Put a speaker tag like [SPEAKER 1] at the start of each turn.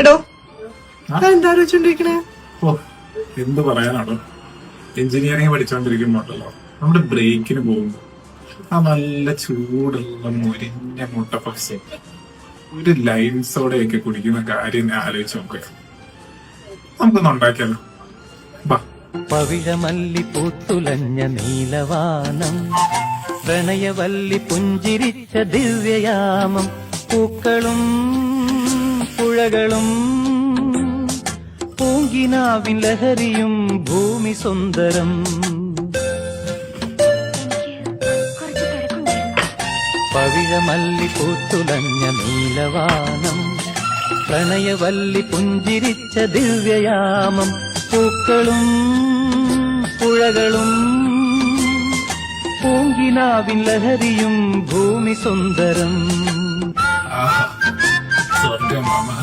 [SPEAKER 1] എടോ എന്താ ആലോചിച്ചോണ്ടിരിക്കണേ?
[SPEAKER 2] ഓ എന്ത് പറയാനാണോ, എഞ്ചിനീയറിംഗ് പഠിച്ചോണ്ടിരിക്കുമ്പോണ്ടല്ലോ നമ്മുടെ ബ്രേക്കിന് പോകുമ്പോ ആ നല്ല ചൂടുള്ള മുരിഞ്ഞ മുട്ട പപ്സ് ഒരു ലൈം സോഡയൊക്കെ കുടിക്കുന്ന കാര്യം ഞാൻ ആലോചിച്ച് നോക്കുക. നമുക്കൊന്ന് ഉണ്ടാക്കിയാലോ? ബാ.
[SPEAKER 3] പവിഴമല്ലി പൂത്തുലഞ്ഞ നീലവാനം, പ്രണയവല്ലി പുഞ്ചിരിച്ച ദിവ്യയാമം, പൂക്കളും പുഴകളും പൂങ്കിനാവിൻ ലഹരിയും ഭൂമി സുന്ദരം. പവിഴമല്ലി പൂത്തുലഞ്ഞ നീലവാനം, പ്രണയവല്ലി പുഞ്ചിരിച്ച ദിവ്യയാമം, പൂക്കളും പുഴകളും പൂങ്കിനാവിൻ ലഹരിയും ഭൂമി സുന്ദരം.
[SPEAKER 2] സ്വർഗം മാമാ.